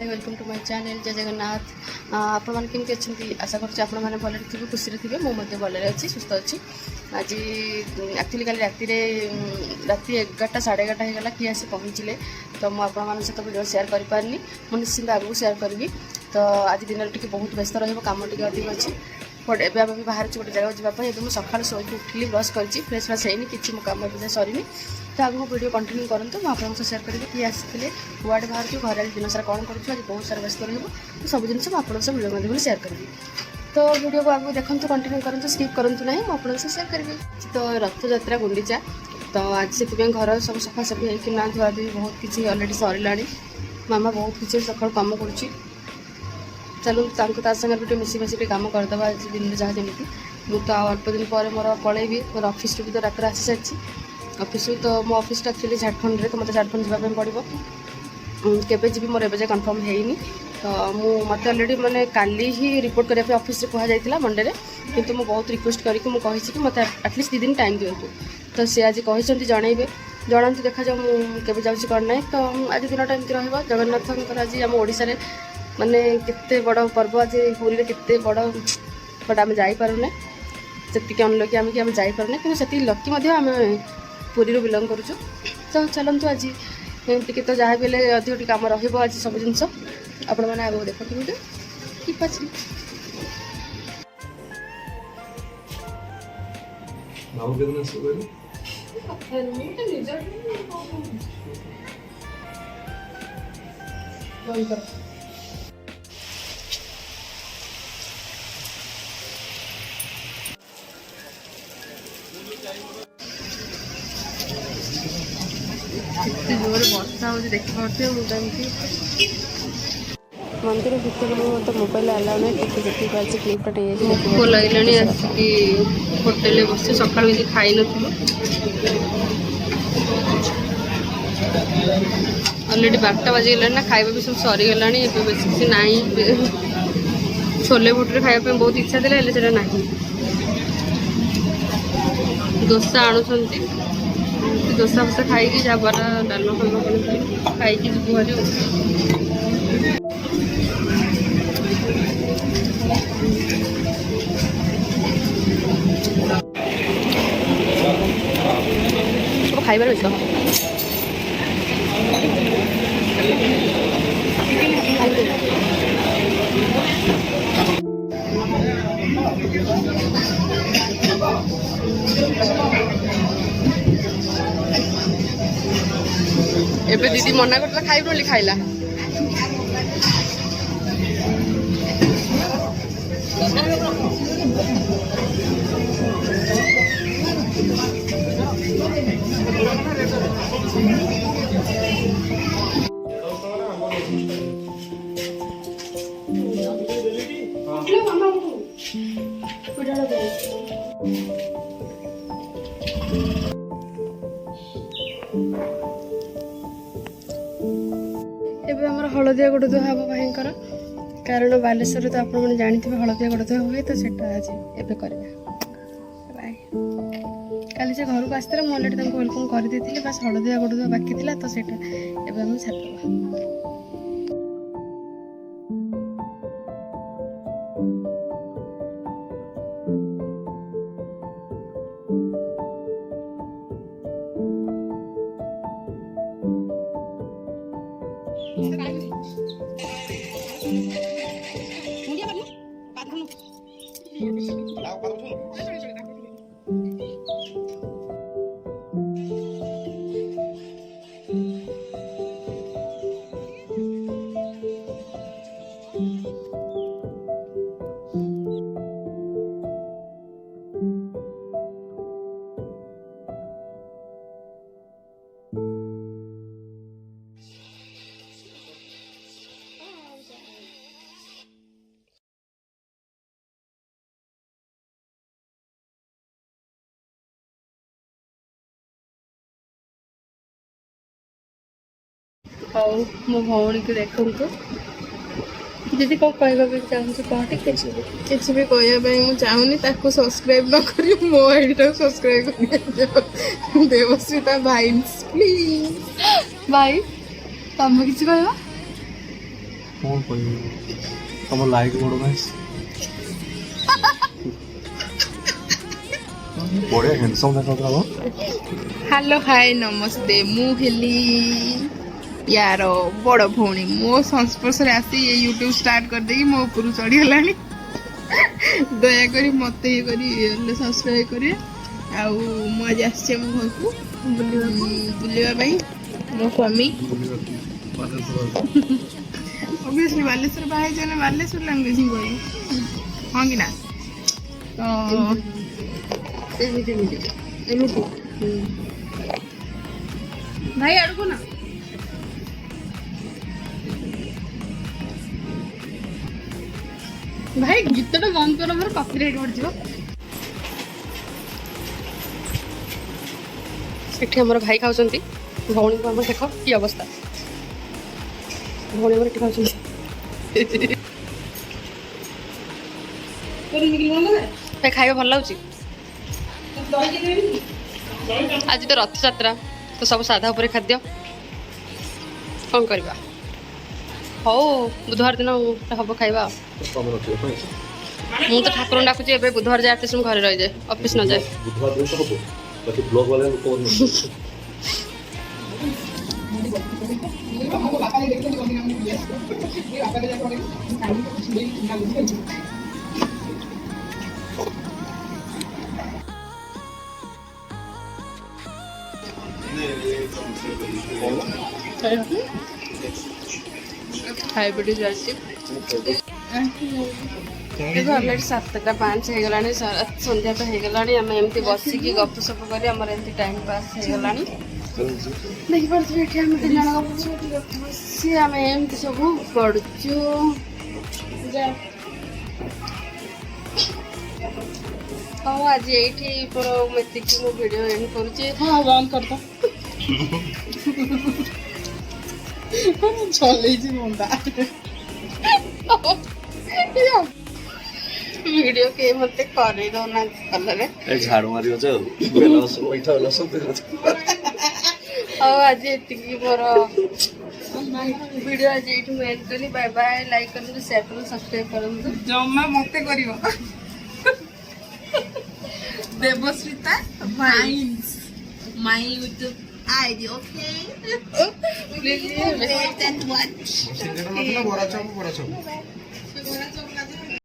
Welcome to my channel जय जगन्नाथ। आपण मैंने केमती अच्छा आशा करुँच आपण मैंने भले थे खुशी थे मुझे भले अच्छी सुस्थ अच्छी। आज एक्चुअली कल राति 11टा 11:30 होगा किए आसी पहुँचले तो मुझे सहित वीडियो सेयार करें मुझे निश्चिंत आगू सेयार करी। तो आज दिन टी बहुत व्यस्त रम टी अधिक अच्छी बट एवं आम भी बाहर गोटे जगह जावाई मुझे सकाल शोक उठिली ब्रश कर फ्रेश फ्रेश होनी कि कम भी सरीनी। तो आगे वीडियो कंटिन्यू करूँ मैं आपको सेयार करी किए आसते कुआड़े बाहर घर आज दिन सारा कौन करूँ आज बहुत सारा व्यस्त रहा तो सब जिन आपको वीडियो माध्यम सेयार करी। तो वीडियो को आगे देखो कंटिन्यू करूँ स्किप करूँ ना मुझे सेयार करी। तो रथयात्रा गुंडीचा तो आज से घर सब सफासफी होना धुआ धुई बहुत किसी अलरेडी सरला मामा बहुत किसी सका कम कर चलू सागर भी मिसी मिसी कम करदे आज दिन जहाँ जमी मुझे तो अल्प दिन पर मोर पलैबी मोर ऑफिस भी तो डाक्टर आसी सारी ऑफिस तो मो ऑफिस एक्चुअली झारखंड में तो मतलब झारखंड जावाई पड़ो केवे जी मोर एवं कन्फर्म होनी। तो मत अलरेडी मैंने काली ही रिपोर्ट करने ऑफिस कहला मंडे में किंतु मुझे बहुत रिक्वेस्ट करके मुझे मत एटलिस्ट 2 दिन टाइम दिंतु। तो सी आज कहते जनइबे जनातु देखा जाऊ मुझे जाऊँगी कौन ना। तो आज दिनटा एमती रगन्नाथ आज आम ओडिशा रे माने केते बड़ पर्व आज पुरी रे केते बड़ बट आम जापारूने से अनलकी आम कि आम जापारूने कि से लकी आम पुरी रू बिलंग करुँ। तो चलतु आज टी तो जहाँ भी अधिक कम रज सब जिन आपण मैंने आगे देखते वीडियो कि पची जोर वर्षा हो देखिए मुझे मंदिर भितर तो मोबाइल अलाउ ना देखिए क्लिपटा भोक लगे आसिक होटेल बस सका खाई न अलरेडी 12टा बाजिगला ना खाଇବା भी सब सरीगला बेस किसी ना छोले भटूरे खाया बहुत इच्छा थी हेल्ले ना दोसा आणुंट दोसा फोसा खाई जहाँ बरा डालमा फालमा खाई जीव खाइबार बेस एबे दीदी मना करता खाइब बोली खाइला। एबे हमर हलदिया गोड़ धुआ हम भाई कारण बालेश्वर तो आपने जानते हलदिया गोड़ धुआ हुए तो सेटा आज एबे करबा बाय। काली से घर को आसते मुझे अलरेडी वेलकम कर देती बस हलदिया गोड़ धुआ बाकी था तो सेटा एबे हम छाड़दबा। हाँ मो भौणी को देखु दीदी कौन कहवाई चाहूँ कहते किसी भी कहवाई चाहूनी सब्सक्राइब न करी मो आईडी टाक सब्सक्राइब कर देवश्रीता भाई प्लीज भाई तुम किसी कह कौन कोई तुम लाइक बड़ ना बढ़िया हैंडसम देखा हेलो हाय नमस्ते मु हेली यार बड़ भौणी मो संस्पर्श आसी ये यूट्यूब स्टार्ट कर देगी मो ऊपर चढ़ी गलानी दयाकोरी मत ये करी सब्सक्राइब करिए आउ मु आज आसचे मो घर को बुलिबा पई मो स्वामी ऑब्वियसली बालेश्वर बाहर जाने बालेश्वर लैंग्वेज ही बोली हाँ कि ना तो एମିତି भाई आड़को ना भाई गीतटा बंद कर मोर कॉपीराइट पड़ ଏଠି ଆମର ଭାଇ ଖାଉଛନ୍ତି ଭଉଣୀକୁ ଆମର ଦେଖ କି ଅବସ୍ଥା ଭଉଣୀ ଆମର ଏଠି ଖାଉଛନ୍ତି ଭାଇ ଖାଇବା ଭଲ ଲାଗୁଛି ଆଜି ତ ରଥଯାତ୍ରା ତ ସବୁ ସାଧା ଉପରେ ଖାଦ୍ୟ କ'ଣ କରିବା ହଉ ବୁଧବାର ଦିନ ହବ ଖାଇବା ମୁଁ ତ ଠାକୁରଙ୍କୁ ଡାକୁଛି ଏବେ ବୁଧବାର ଯାଏ ଆର୍ଟିଷ୍ଟ ମୁଁ ଘରେ ରହିଯାଏ ଅଫିସ୍ ନ ଯାଏ बुधवार दिन तो हबो बाकी ब्लॉग वाले लोग को ଖାଇବାଟି ଚାଲିଛି ଏବେ ଅଲରେଡ଼ି 7:05 ହେଇଗଲାଣି ସନ୍ଧ୍ୟା ତ ହେଇଗଲାଣି ଆମେ ଏମିତି ବସିକି ଗପସପ କରି ଆମର ଏମିତି ଟାଇମ୍ ପାସ୍ ହେଇଗଲାଣି ଦେଖିପାରୁଥିବେ ଏଠି ଆମେ 3 ଜଣ ଗପୁଛୁ ଏଠି ବସି ଆମେ ଏମିତି ସବୁ ପଢ଼ୁଛୁ ହଉ ଆଜି ଏଇଠି ମୋର ଏତିକି ମୁଁ ଭିଡ଼ିଓ ଏଣ୍ଡ କରୁଛି हाँ बंद कर दो चलेଇଛି ମୁଣ୍ଡା ଭିଡ଼ିଓ କେହି ମୋତେ କରେଇ ଦେଉନାହାନ୍ତି କଲରେ ए झाड़ू मारी हो बेला सब बैठा वाला सब ହଉ ଆଜି ଏତିକି ମୋର ଭିଡ଼ିଓ ଆଜି ଏଇଠି ମୁଁ ଏଣ୍ଡ କଲି ବାଏ ବାଏ ଲାଇକ୍ କରନ୍ତୁ ସେୟାର କରନ୍ତୁ ସବସ୍କ୍ରାଇବ୍ କରନ୍ତୁ ଜମା ମତେ କରିବ Debasmita mines my YouTube ID okay please wait and watch बड़ा चौक